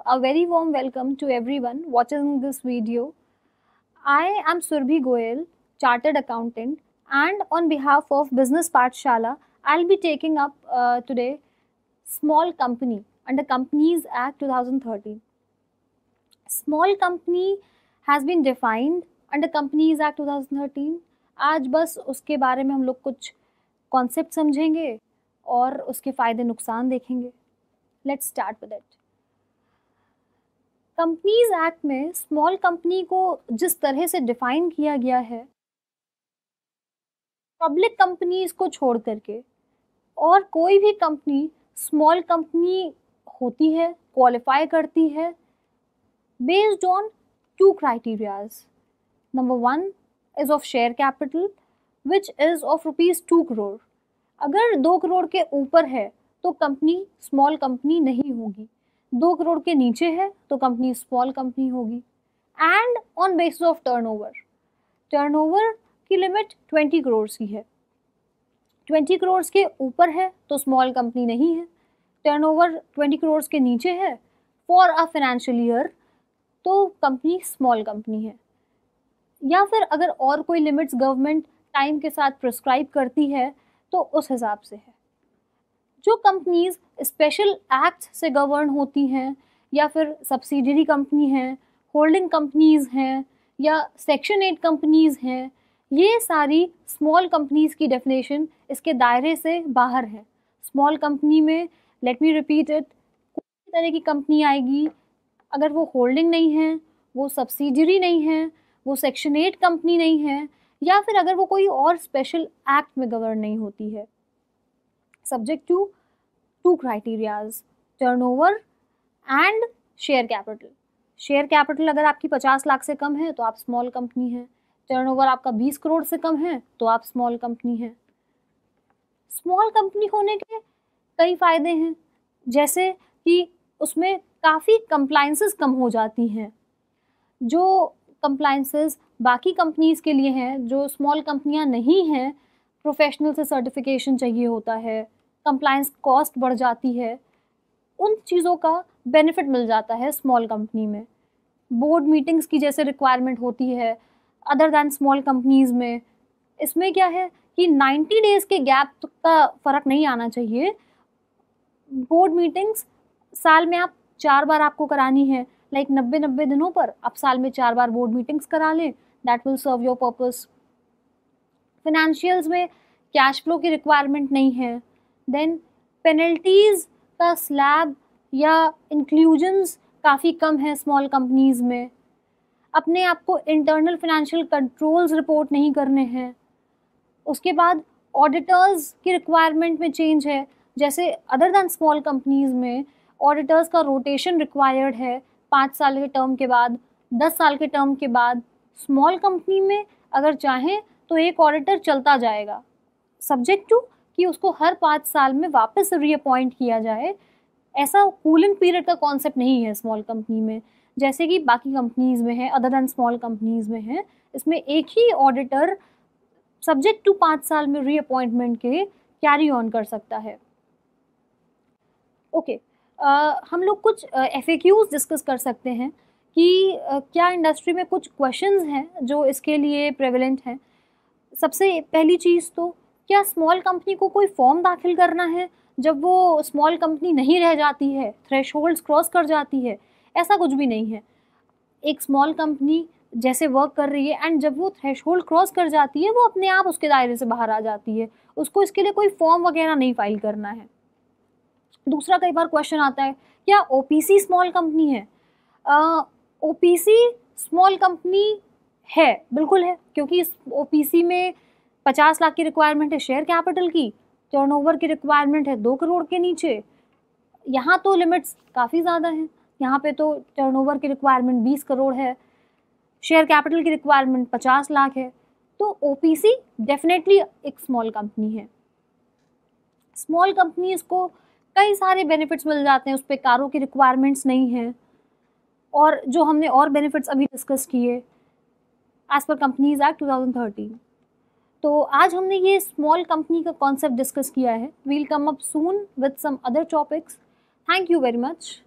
a very warm welcome to everyone watching this video. I am Surbhi Goyal, Chartered Accountant, and on behalf of Business Pathshala, I'll be taking up today small company under Companies Act 2013. Small company has been defined under Companies Act 2013. आज बस उसके बारे में हम लोग कुछ concept समझेंगे और उसके फ़ायदे नुकसान देखेंगे. Let's start with it. Companies act में स्मॉल कंपनी को जिस तरह से डिफाइन किया गया है, पब्लिक कंपनीज को छोड़ करके और कोई भी कंपनी स्मॉल कंपनी होती है, क्वालिफाई करती है based on to criterias. Number 1 is of share capital which is of ₹2 crore. अगर 2 करोड़ के ऊपर है तो कंपनी स्मॉल कंपनी नहीं होगी. 2 करोड़ के नीचे है तो कंपनी स्मॉल कंपनी होगी. And on basis of turnover की लिमिट 20 करोड़ की है. 20 करोड़ के ऊपर है तो स्मॉल कंपनी नहीं है. टर्नओवर 20 करोड़ के नीचे है फॉर अ फाइनेंशियल ईयर तो कंपनी स्मॉल कंपनी है. या फिर अगर और कोई लिमिट्स गवर्नमेंट टाइम के साथ प्रिस्क्राइब करती है तो उस हिसाब से है. जो कंपनीज स्पेशल एक्ट से गवर्न होती हैं या फिर सब्सिडियरी कंपनी हैं, होल्डिंग कंपनीज हैं या सेक्शन 8 कंपनीज हैं, ये सारी स्मॉल कंपनीज की डेफिनेशन इसके दायरे से बाहर है. स्मॉल कंपनी में, लेट मी रिपीट इट, कोई तरह की कंपनी आएगी अगर वो होल्डिंग नहीं है, वो सब्सिडियरी नहीं है, वो सेक्शन 8 कंपनी नहीं है, या फिर अगर वो कोई और स्पेशल एक्ट में गवर्न नहीं होती है. Subject to 2 criterias, turnover and share capital. Share capital अगर आपकी 50 लाख से कम है तो आप स्मॉल कंपनी है. टर्नओवर आपका 20 करोड़ से कम है तो आप स्मॉल कंपनी है. स्मॉल कंपनी होने के कई फायदे हैं, जैसे कि उसमें काफ़ी कंप्लायंसेस कम हो जाती हैं. जो कंप्लायंसेस बाकी कंपनीज के लिए हैं, जो स्मॉल कंपनियां नहीं हैं, प्रोफेशनल से सर्टिफिकेशन चाहिए होता है, कंप्लायंस कॉस्ट बढ़ जाती है, उन चीज़ों का बेनिफिट मिल जाता है स्मॉल कंपनी में. बोर्ड मीटिंग्स की जैसे रिक्वायरमेंट होती है अदर दैन स्मॉल कंपनीज में. इसमें क्या है कि 90 डेज़ के गैप का फ़र्क नहीं आना चाहिए. बोर्ड मीटिंग्स साल में आप 4 बार आपको करानी है, लाइक 90 दिनों पर आप साल में 4 बार बोर्ड मीटिंग्स करा लें. That will serve your purpose. Financials में कैश फ्लो की रिक्वायरमेंट नहीं है. देन पेनल्टीज़ का स्लैब या इंक्लूजन्स काफ़ी कम है स्मॉल कंपनीज में. अपने आप को इंटरनल फिनेंशियल कंट्रोल्स रिपोर्ट नहीं करने हैं. उसके बाद ऑडिटर्स की रिक्वायरमेंट में चेंज है. जैसे अदर दैन स्मॉल कंपनीज में ऑडिटर्स का रोटेशन रिक्वायर्ड है 5 साल के टर्म के बाद, 10 साल के टर्म के बाद. स्मॉल कंपनी में अगर चाहें तो एक ऑडिटर चलता जाएगा, सब्जेक्ट टू कि उसको हर 5 साल में वापस रीअपॉइंट किया जाए. ऐसा कूलिंग पीरियड का कॉन्सेप्ट नहीं है स्मॉल कंपनी में, जैसे कि बाकी कंपनीज में है, अदर दैन स्मॉल कंपनीज में है. इसमें एक ही ऑडिटर सब्जेक्ट टू 5 साल में रीअपॉइंटमेंट के कैरी ऑन कर सकता है. ओके, हम लोग कुछ FAQs डिस्कस कर सकते हैं कि क्या इंडस्ट्री में कुछ क्वेश्चंस हैं जो इसके लिए प्रेवलेंट हैं. सबसे पहली चीज़ तो, क्या स्मॉल कंपनी को कोई फॉर्म दाखिल करना है जब वो स्मॉल कंपनी नहीं रह जाती है, थ्रेशहोल्ड्स क्रॉस कर जाती है? ऐसा कुछ भी नहीं है. एक स्मॉल कंपनी जैसे वर्क कर रही है एंड जब वो थ्रेशहोल्ड क्रॉस कर जाती है वो अपने आप उसके दायरे से बाहर आ जाती है. उसको इसके लिए कोई फॉर्म वगैरह नहीं फाइल करना है. दूसरा, कई बार क्वेश्चन आता है, क्या OPC स्मॉल कंपनी है? OPC स्मॉल कंपनी है, बिल्कुल है, क्योंकि इस OPC में 50 लाख की रिक्वायरमेंट है शेयर कैपिटल की, टर्नओवर की रिक्वायरमेंट है 2 करोड़ के नीचे. यहाँ तो लिमिट्स काफ़ी ज़्यादा हैं. यहाँ पे तो टर्नओवर की रिक्वायरमेंट 20 करोड़ है, शेयर कैपिटल की रिक्वायरमेंट 50 लाख है. तो OPC डेफिनेटली एक स्मॉल कंपनी है. स्मॉल कंपनीज को कई सारे बेनिफिट्स मिल जाते हैं, उस पर कारों की रिक्वायरमेंट्स नहीं हैं, और जो हमने और बेनिफिट्स अभी डिस्कस किए एज पर कंपनीज एक्ट 2013. तो आज हमने ये स्मॉल कंपनी का कॉन्सेप्ट डिस्कस किया है. We'll come up soon with some other topics. Thank you very much.